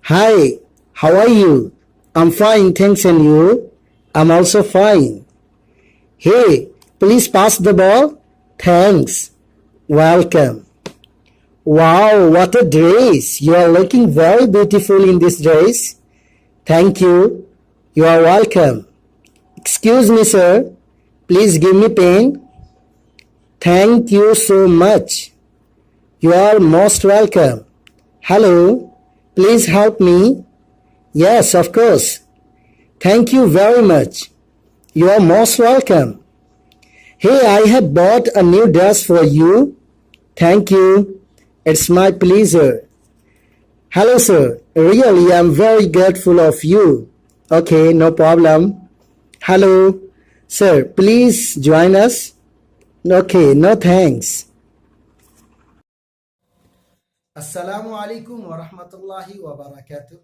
Hi, how are you? I'm fine, thanks, and you? I'm also fine. Hey, please pass the ball. Thanks. Welcome. Wow, what a dress! You are looking very beautiful in this dress. Thank you. You are welcome. Excuse me, sir. Please give me pen. Thank you so much. You are most welcome. Hello. Please help me. Yes, of course. Thank you very much. You are most welcome. Hey, I have bought a new dress for you. Thank you. It's my pleasure. Hello, sir. Really, I'm very grateful of you. Okay, no problem. Hello. Sir, please join us. Okay, no thanks. अस्सलामु अलैकुम वरहमतुल्लाहि वबरकातुह।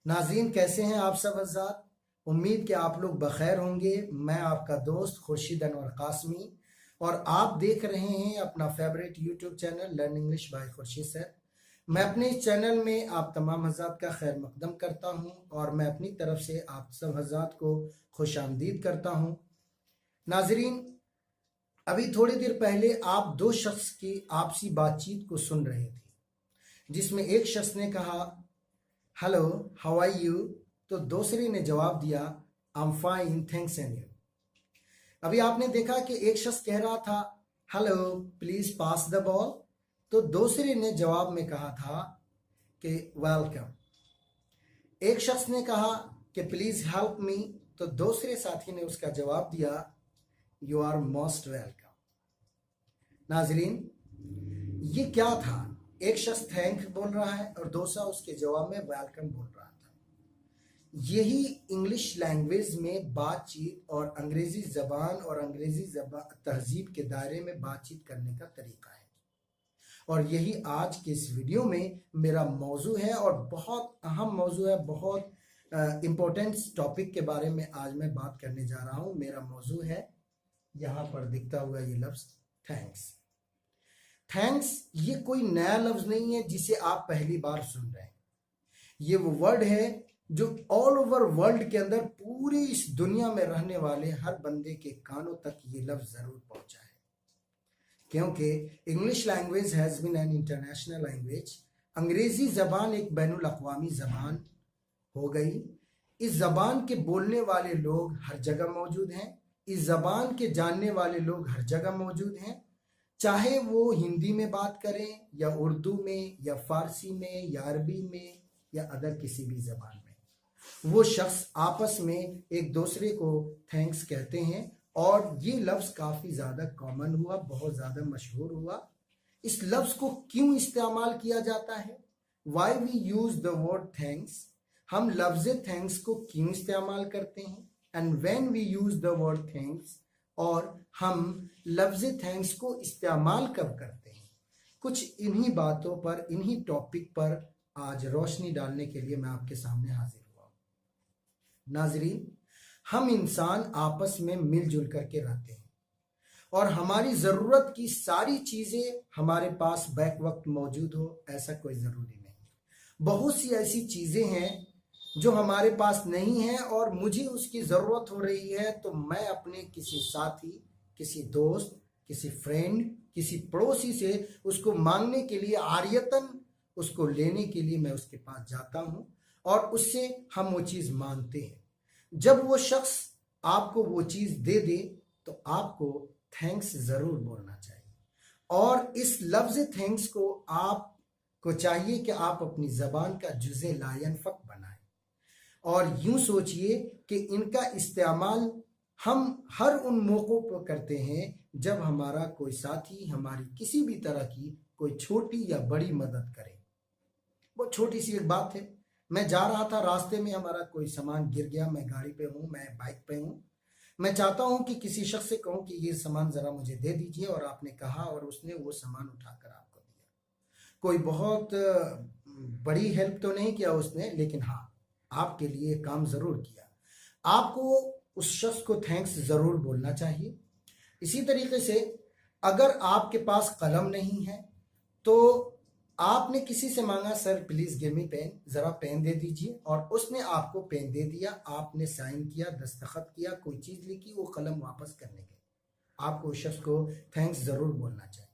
नाज़रीन, कैसे हैं आप सब हज़रात? उम्मीद कि आप लोग बखैर होंगे। मैं आपका दोस्त खुर्शीद अनवर कासमी और आप देख रहे हैं अपना favourite YouTube channel learn English by Khurshid sir. मैं अपने इस चैनल में आप तमाम हज़रात का खैर मकदम करता हूं और मैं अपनी तरफ से आप सब हज़रात को खुश आमदीद करता हूं। नाज़रीन, अभी थोड़ी देर पहले आप दो शख्स की आपसी बातचीत को सुन रहे थे, जिसमें एक शख्स ने कहा हेलो, हाउ आर यू, तो दूसरे ने जवाब दिया I am fine, thanks and you. अभी आपने देखा कि एक शख्स कह रहा था hello, please pass the ball, तो दूसरे ने जवाब में कहा था कि वेलकम। एक शख्स ने कहा कि प्लीज हेल्प मी, तो दूसरे साथी ने उसका जवाब दिया यू आर मोस्ट वेलकम। नाजरीन, ये क्या था? एक शख्स थैंक बोल रहा है और दूसरा उसके जवाब में वेलकम बोल रहा था। यही इंग्लिश लैंग्वेज में बातचीत और अंग्रेजी जबान और अंग्रेजी तहजीब के दायरे में बातचीत करने का तरीका है, और यही आज के इस वीडियो में मेरा मौजू है और बहुत अहम मौजू है। बहुत इम्पोर्टेंट टॉपिक के बारे में आज मैं बात करने जा रहा हूं। मेरा मौजू है, यहां पर दिखता हुआ ये लफ्ज थैंक्स। थैंक्स ये कोई नया लफ्ज नहीं है जिसे आप पहली बार सुन रहे हैं। ये वो वर्ड है जो ऑल ओवर वर्ल्ड के अंदर पूरी इस दुनिया में रहने वाले हर बंदे के कानों तक ये लफ्ज जरूर पहुंचा है, क्योंकि English language has been an international language. अंग्रेजी जबान एक बैनुल अक़वामी जबान हो गई। इस जबान के बोलने वाले लोग हर जगह मौजूद हैं। इस जबान के जानने वाले लोग हर जगह मौजूद हैं, चाहे वो हिंदी में बात करें या उर्दू में या फारसी में या अरबी में या अदर किसी भी जबान में। वो शख्स आपस में एक दूसरे को थैंक्स कहते हैं और ये लफ्ज काफी ज्यादा कॉमन हुआ, बहुत ज्यादा मशहूर हुआ। इस लफ्ज को क्यों इस्तेमाल किया जाता है? Why we use the word thanks, हम लफ्ज थैंक्स को क्यों इस्तेमाल करते हैं, and when we use the word thanks, और हम लफ्ज थैंक्स को इस्तेमाल कब करते हैं। कुछ इन्हीं बातों पर, इन्हीं टॉपिक पर आज रोशनी डालने के लिए मैं आपके सामने हाजिर हुआ। नाजरीन, हम इंसान आपस में मिलजुल करके रहते हैं और हमारी जरूरत की सारी चीजें हमारे पास बैक वक्त मौजूद हो, ऐसा कोई जरूरी नहीं। बहुत सी ऐसी चीजें हैं जो हमारे पास नहीं है और मुझे उसकी जरूरत हो रही है, तो मैं अपने किसी साथी, किसी दोस्त, किसी फ्रेंड, किसी पड़ोसी से उसको मांगने के लिए, आरियतन उसको लेने के लिए मैं उसके पास जाता हूं और उससे हम वो चीज मांगते हैं। जब वो शख्स आपको वो चीज दे दे तो आपको थैंक्स जरूर बोलना चाहिए, और इस लफ्ज थैंक्स को आपको चाहिए कि आप अपनी जबान का जुज़े लायनफक बनाएं। और यूं सोचिए कि इनका इस्तेमाल हम हर उन मौक़ों पर करते हैं जब हमारा कोई साथी हमारी किसी भी तरह की कोई छोटी या बड़ी मदद करे। बहुत छोटी सी एक बात है, मैं जा रहा था, रास्ते में हमारा कोई सामान गिर गया, मैं गाड़ी पे हूँ, मैं बाइक पे हूँ, मैं चाहता हूँ कि किसी शख्स से कहूँ कि ये सामान ज़रा मुझे दे दीजिए, और आपने कहा और उसने वो सामान उठाकर आपको दिया। कोई बहुत बड़ी हेल्प तो नहीं किया उसने, लेकिन हाँ, आपके लिए काम जरूर किया। आपको उस शख्स को थैंक्स जरूर बोलना चाहिए। इसी तरीके से अगर आपके पास कलम नहीं है तो आपने किसी से मांगा sir please give me pen, जरा पेन दे दीजिए, और उसने आपको पेन दे दिया, आपने साइन किया, दस्तखत किया, कोई चीज लिखी, वो कलम वापस करने गए, आपको उस शख्स को थैंक्स जरूर बोलना चाहिए।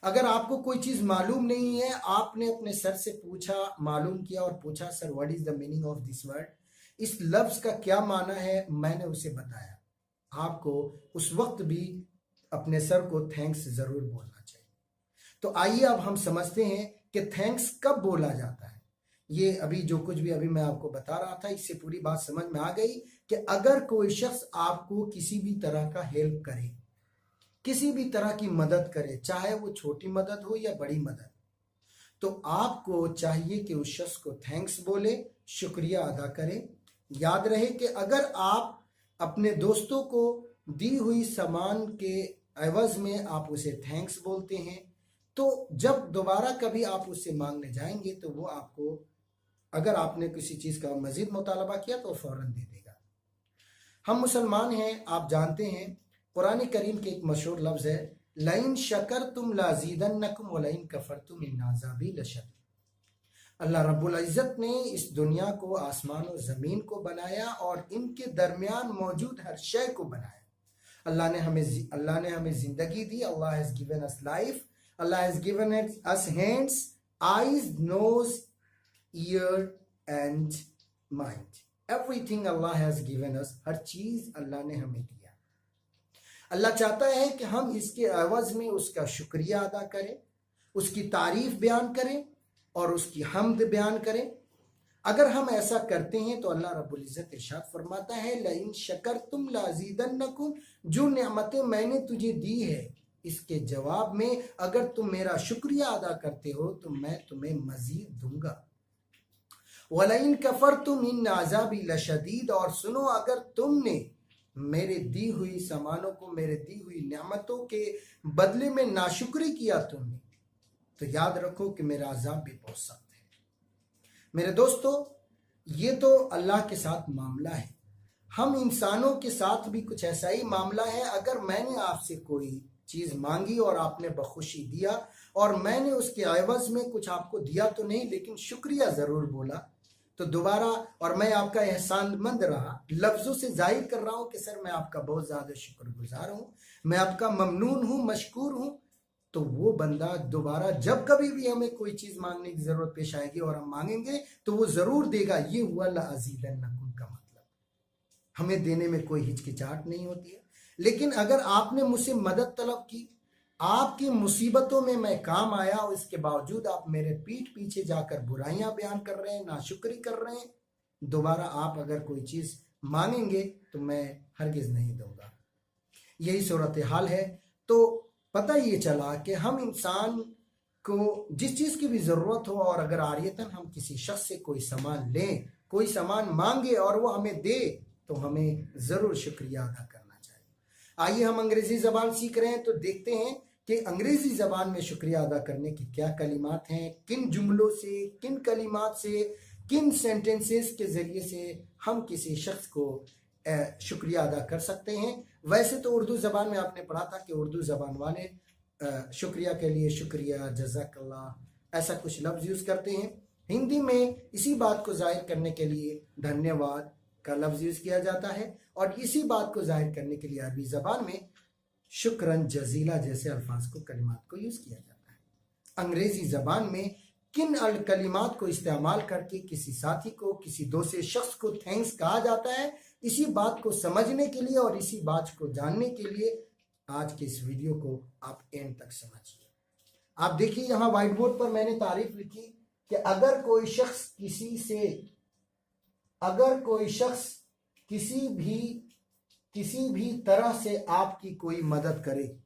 अगर आपको कोई चीज मालूम नहीं है, आपने अपने सर से पूछा, मालूम किया और पूछा sir what is the meaning of this word, इस लफ्ज का क्या माना है, मैंने उसे बताया, आपको उस वक्त भी अपने सर को थैंक्स जरूर बोलना चाहिए। तो आइए अब हम समझते हैं कि थैंक्स कब बोला जाता है। ये अभी जो कुछ भी अभी मैं आपको बता रहा था, इससे पूरी बात समझ में आ गई कि अगर कोई शख्स आपको किसी भी तरह का हेल्प करे, किसी भी तरह की मदद करे, चाहे वो छोटी मदद हो या बड़ी मदद, तो आपको चाहिए कि उस शख्स को थैंक्स बोले, शुक्रिया अदा करें। याद रहे कि अगर आप अपने दोस्तों को दी हुई सामान के एवज में आप उसे थैंक्स बोलते हैं, तो जब दोबारा कभी आप उससे मांगने जाएंगे तो वो आपको, अगर आपने किसी चीज का मजीद मुतालबा किया तो फौरन दे देगा। हम मुसलमान हैं, आप जानते हैं, कुरान करीम के एक मशहूर लफ्ज है, लाइन शकर तुम लाजीदन्नकुम वलाइन कफर तुम इन्नाज़ाबी लशदीद। अल्लाह रब्बुल इज़्ज़त ने इस दुनिया को, आसमान और ज़मीन को बनाया और इनके दरमियान मौजूद हर शय को बनाया। अल्लाह ने हमें जिंदगी दी, Allah has given us life, Allah has given us hands, eyes, nose, ear and mind. Everything Allah has given us, हर चीज अल्लाह ने हमें दिया। अल्लाह चाहता है कि हम इसके एवज में उसका शुक्रिया अदा करें, उसकी तारीफ बयान करें और उसकी हम्द बयान करें। अगर हम ऐसा करते हैं तो अल्लाह रब्बुल इज़्ज़त इरशाद फरमाता है, लइन शकरतुम लाज़ीदन्नकुम, जो नेमतें मैंने तुझे दी है इसके जवाब में अगर तुम मेरा शुक्रिया अदा करते हो तो मैं तुम्हें मजीद दूंगा। वलइन कफरतुम इन अज़ाबी लशदीद, और सुनो अगर तुमने मेरे दी हुई सामानों को, मेरे दी हुई नेमतों के बदले में नाशुक्री किया तुमने, तो याद रखो कि मेरा अजाब भी बहुत सख्त है। मेरे दोस्तों, ये तो अल्लाह के साथ मामला है, हम इंसानों के साथ भी कुछ ऐसा ही मामला है। अगर मैंने आपसे कोई चीज मांगी और आपने बखुशी दिया और मैंने उसके एवज में कुछ आपको दिया तो नहीं, लेकिन शुक्रिया जरूर बोला, तो दोबारा, और मैं आपका एहसानमंद रहा, लफ्जों से जाहिर कर रहा हूं कि सर मैं आपका बहुत ज्यादा शुक्रगुजार हूं, मैं आपका ममनून हूं, मशकूर हूं, तो वो बंदा दोबारा जब कभी भी हमें कोई चीज मांगने की जरूरत पेश आएगी और हम मांगेंगे तो वो जरूर देगा। ये हुआ लाज़ीदन्नकुम का मतलब, हमें देने में कोई हिचकिचाहट नहीं होती है। लेकिन अगर आपने मुझसे मदद तलब की, आपकी मुसीबतों में मैं काम आया और इसके बावजूद आप मेरे पीठ पीछे जाकर बुराइयां बयान कर रहे हैं, नाशुक्री कर रहे हैं, दोबारा आप अगर कोई चीज मांगेंगे तो मैं हरगिज नहीं दूंगा। यही सूरत हाल है। तो पता ये चला कि हम इंसान को जिस चीज की भी जरूरत हो और अगर आरियतन हम किसी शख्स से कोई सामान लें, कोई सामान मांगे और वो हमें दे, तो हमें जरूर शुक्रिया अदा करना चाहिए। आइए हम अंग्रेजी जबान सीख रहे हैं तो देखते हैं कि अंग्रेजी जबान में शुक्रिया अदा करने की क्या कलिमात हैं, किन जुमलों से, किन कलिमात से, किन सेंटेंसेस के जरिए से हम किसी शख्स को शुक्रिया अदा कर सकते हैं। वैसे तो उर्दू जबान में आपने पढ़ा था कि उर्दू जबान वाले शुक्रिया के लिए शुक्रिया, जज़ाकल्लाह, ऐसा कुछ लफ्ज़ यूज़ करते हैं। हिंदी में इसी बात को जाहिर करने के लिए धन्यवाद का लफ्ज़ यूज़ किया जाता है और इसी बात को जाहिर करने के लिए अरबी ज़बान में शुक्रन जजीला जैसे अल्फाज को, कलिमात को यूज़ किया जाता है। अंग्रेज़ी ज़बान में किन कलिमात को इस्तेमाल करके किसी साथी को, किसी दूसरे शख्स को थैंक्स कहा जाता है, इसी बात को समझने के लिए और इसी बात को जानने के लिए आज के इस वीडियो को आप एंड तक समझिए। आप देखिए यहाँ व्हाइट बोर्ड पर मैंने तारीफ लिखी कि अगर कोई शख्स किसी भी तरह से आपकी कोई मदद करे,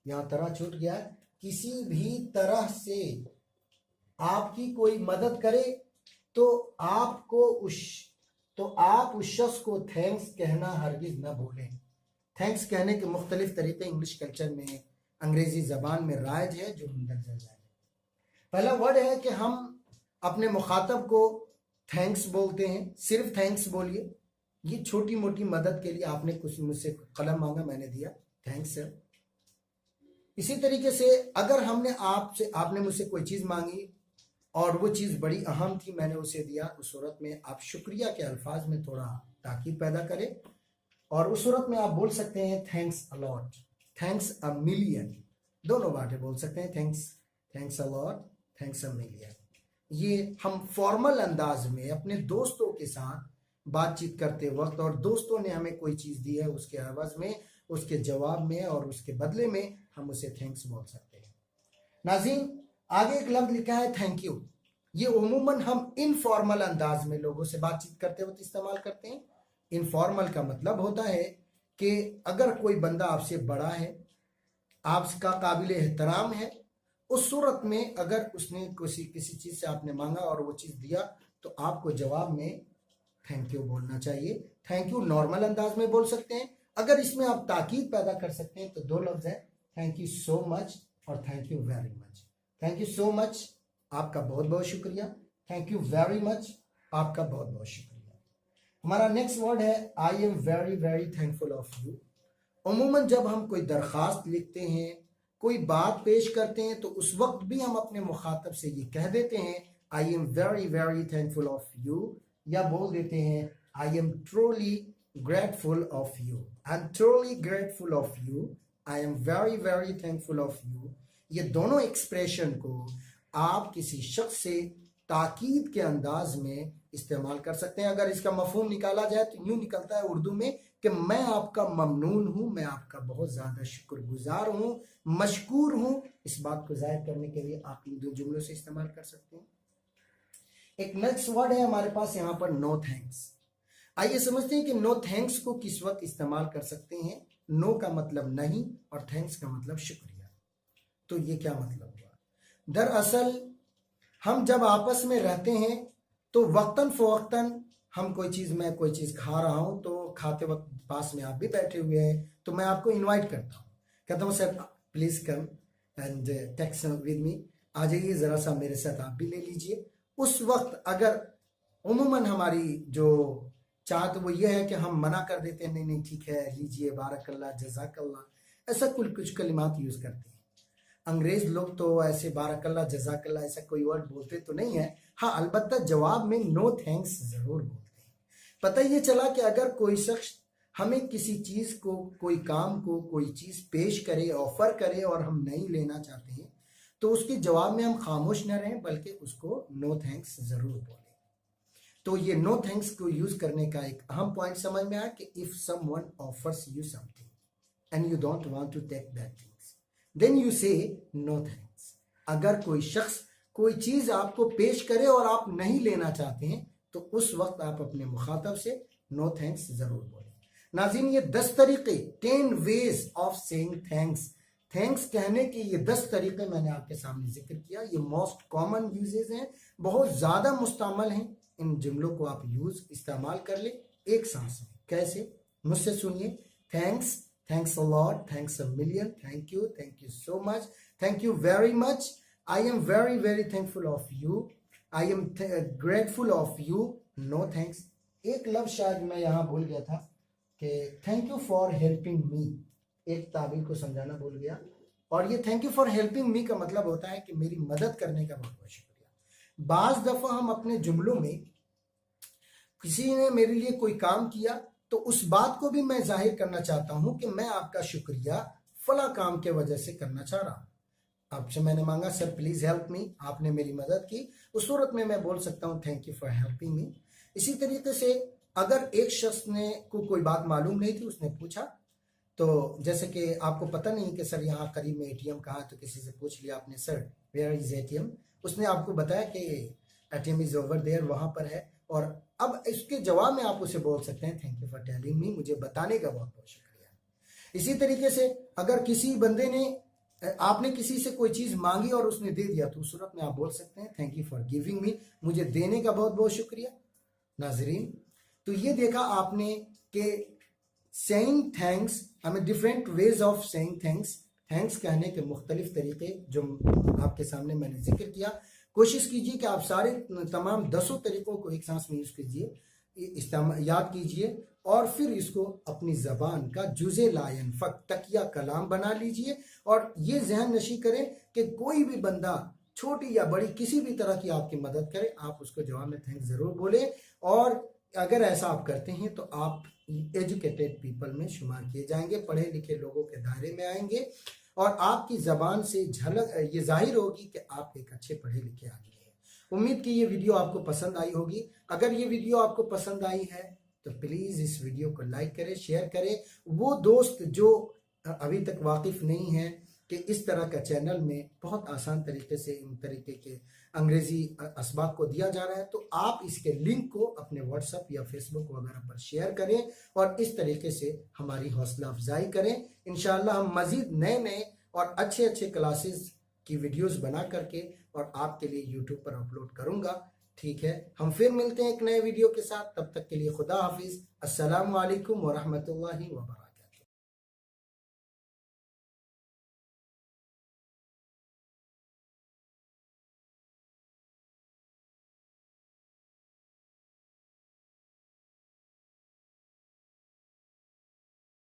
यहाँ तरह छूट गया, किसी भी तरह से आपकी कोई मदद करे तो आप उस शख्स को थैंक्स कहना हरगिज न भूलें। थैंक्स कहने के मुख्तलिफ तरीके इंग्लिश कल्चर में, अंग्रेजी जबान में राइज है, जो मंदरजा है। पहला वर्ड है कि हम अपने मुखातब को थैंक्स बोलते हैं, सिर्फ थैंक्स बोलिए। ये छोटी मोटी मदद के लिए आपने कुछ मुझसे कलम मांगा, मैंने दिया, थैंक्स सर। इसी तरीके से अगर आपने मुझसे कोई चीज़ मांगी और वो चीज़ बड़ी अहम थी, मैंने उसे दिया, उस सूरत में आप शुक्रिया के अल्फाज में थोड़ा ताकीद पैदा करें और उस सूरत में आप बोल सकते हैं thanks a lot, thanks a million, दोनों बातें बोल सकते हैं, thanks a lot, thanks a million. ये हम फॉर्मल अंदाज में अपने दोस्तों के साथ बातचीत करते वक्त, और दोस्तों ने हमें कोई चीज़ दी है, उसके एवज में, उसके जवाब में और उसके बदले में हम उसे थैंक्स बोल सकते हैं। नाज़रीन, आगे एक लफ्ज़ लिखा है थैंक यू। ये उमूमन हम इनफॉर्मल अंदाज में लोगों से बातचीत करते वक्त इस्तेमाल करते हैं। इनफॉर्मल का मतलब होता है कि अगर कोई बंदा आपसे बड़ा है, आपका काबिल एहतराम है, उस सूरत में अगर उसने किसी चीज़ से आपने मांगा और वो चीज़ दिया, तो आपको जवाब में थैंक यू बोलना चाहिए। थैंक यू नॉर्मल अंदाज में बोल सकते हैं। अगर इसमें आप ताकीद पैदा कर सकते हैं तो दो लफ्ज़ हैं, थैंक यू सो मच और thank you very much. Thank you so much, आपका बहुत बहुत शुक्रिया। थैंक यू वेरी मच, आपका बहुत बहुत शुक्रिया। हमारा नेक्स्ट वर्ड है I am very very thankful of you. उमूमन जब हम कोई दरख्वास्त लिखते हैं, कोई बात पेश करते हैं, तो उस वक्त भी हम अपने मुखातब से ये कह देते हैं आई am very very thankful of you, या बोल देते हैं I am truly grateful of you, I am truly grateful of you, I am very very thankful of you. ये दोनों एक्सप्रेशन को आप किसी शख्स से ताकीद के अंदाज में इस्तेमाल कर सकते हैं। अगर इसका मफहूम निकाला जाए तो यूं निकलता है उर्दू में कि मैं आपका ममनून हूं, मैं आपका बहुत ज़्यादा शुक्रगुजार हूं, मशकूर हूं। इस बात को जाहिर करने के लिए आप इन दो जुमलों से इस्तेमाल कर सकते हैं। एक नेक्स्ट वर्ड है हमारे पास यहाँ पर नो थैंक्स। आइए समझते हैं कि नो थैंक्स को किस वक्त इस्तेमाल कर सकते हैं। नो का मतलब नहीं और थैंक्स का मतलब शुक्रिया। तो ये क्या मतलब हुआ? दरअसल हम जब आपस में रहते हैं तो वक्तन फ़वक्तन हम मैं कोई चीज़ खा रहा हूँ, तो खाते वक्त पास में आप भी बैठे हुए हैं, तो मैं आपको इनवाइट करता हूँ, कहता हूँ sir please come and take with me, आ जाइए ज़रा सा मेरे साथ आप भी ले लीजिए। उस वक्त अगर उमूमन हमारी जो चाहत वो ये है कि हम मना कर देते हैं, नहीं नहीं ठीक है लीजिए, बारकल्ला जज़ाकल्ला, ऐसा कुछ कलिमात यूज़ करते हैं। अंग्रेज लोग तो ऐसे बारकल्ला जज़ाकल्ला ऐसा कोई वर्ड बोलते तो नहीं है। हाँ, अलबत्ता जवाब में नो थैंक्स ज़रूर बोलते हैं। पता ये चला कि अगर कोई शख्स हमें किसी चीज़ को, कोई काम को, कोई चीज़ पेश करे, ऑफर करे और हम नहीं लेना चाहते हैं, तो उसके जवाब में हम खामोश न रहें बल्कि उसको नो थैंक्स ज़रूर बोलें। तो ये नो थैंक्स को यूज़ करने का एक अहम पॉइंट समझ में आया कि if someone offers you something and you don't want to take that things, then you say no thanks. अगर कोई शख्स कोई चीज़ आपको पेश करे और आप नहीं लेना चाहते हैं, तो उस वक्त आप अपने मुखातब से नो थैंक्स ज़रूर बोलें। नाज़रीन, ये 10 तरीके, 10 ways of saying thanks, thanks कहने के ये 10 तरीके मैंने आपके सामने जिक्र किया। ये मोस्ट कॉमन यूजेज हैं, बहुत ज़्यादा मुस्तमल हैं। इन जुमलों को आप इस्तेमाल कर ले एक सांस में। कैसे? मुझसे सुनिए। Thanks, thanks a lot, thanks a million, thank you so much, thank you very much, I am very very thankful of you, I am grateful of you, no thanks. एक लफ्ज़ शायद मैं यहाँ भूल गया था कि thank you for helping me, एक ताबीर को समझाना भूल गया। और ये thank you for helping me का मतलब होता है कि मेरी मदद करने का बहुत बहुत शुक्रिया। बाज़ दफ़ा हम अपने जुमलों में किसी ने मेरे लिए कोई काम किया तो उस बात को भी मैं जाहिर करना चाहता हूँ कि मैं आपका शुक्रिया फला काम के वजह से करना चाह रहा हूँ। आपसे मैंने मांगा सर प्लीज़ हेल्प मी, आपने मेरी मदद की, उस सूरत में मैं बोल सकता हूँ थैंक यू फॉर हेल्पिंग मी। इसी तरीके से अगर एक शख्स ने को कोई बात मालूम नहीं थी, उसने पूछा, तो जैसे कि आपको पता नहीं कि सर यहाँ करीब में एटीएम कहाँ, तो किसी से पूछ लिया आपने सर वेयर इज़ एटीएम, उसने आपको बताया कि एटीएम इज़ ओवर देयर, वहाँ पर है। और अब इसके जवाब में आप उसे बोल सकते हैं thank you for telling me, मुझे बताने का बहुत बहुत शुक्रिया। इसी तरीके से अगर किसी बंदे ने, आपने किसी से कोई चीज़ मांगी और उसने दे दिया, तो उस सूरत में आप बोल सकते हैं thank you for giving me, मुझे देने का बहुत बहुत शुक्रिया। नाजरीन, तो ये देखा आपने कि सेइंग थैंक्स, हमें different ways of saying thanks, thanks कहने के मुख्तलिफ तरीके जो आपके सामने मैंने जिक्र किया। कोशिश कीजिए कि आप सारे तमाम 10 तरीकों को एक सांस में यूज़ कीजिए। याद कीजिए और फिर इसको अपनी ज़बान का जुज़े लायन फ़क तकिया कलाम बना लीजिए और ये जहन नशी करें कि कोई भी बंदा छोटी या बड़ी किसी भी तरह की आपकी मदद करे, आप उसको जवाब में थैंक ज़रूर बोलें। और अगर ऐसा आप करते हैं तो आप एजुकेटेड पीपल में शुमार किए जाएंगे, पढ़े लिखे लोगों के दायरे में आएंगे और आपकी ज़बान से झलक ये जाहिर होगी कि आप एक अच्छे पढ़े लिखे आदमी हैं। उम्मीद की ये वीडियो आपको पसंद आई होगी। अगर ये वीडियो आपको पसंद आई है तो प्लीज़ इस वीडियो को लाइक करें, शेयर करें। वो दोस्त जो अभी तक वाकिफ़ नहीं है कि इस तरह का चैनल में बहुत आसान तरीके से इन तरीके के अंग्रेज़ी असबाब को दिया जा रहा है, तो आप इसके लिंक को अपने व्हाट्सएप या फेसबुक वगैरह पर शेयर करें और इस तरीके से हमारी हौसला अफजाई करें। इंशाअल्लाह हम मज़ीद नए नए और अच्छे अच्छे क्लासेस की वीडियोस बना करके और आपके लिए यूट्यूब पर अपलोड करूँगा। ठीक है, हम फिर मिलते हैं एक नए वीडियो के साथ। तब तक के लिए खुदा हाफिज़। अस्सलामु अलैकुम वरहमतुल्लाहि वबरकातुहू।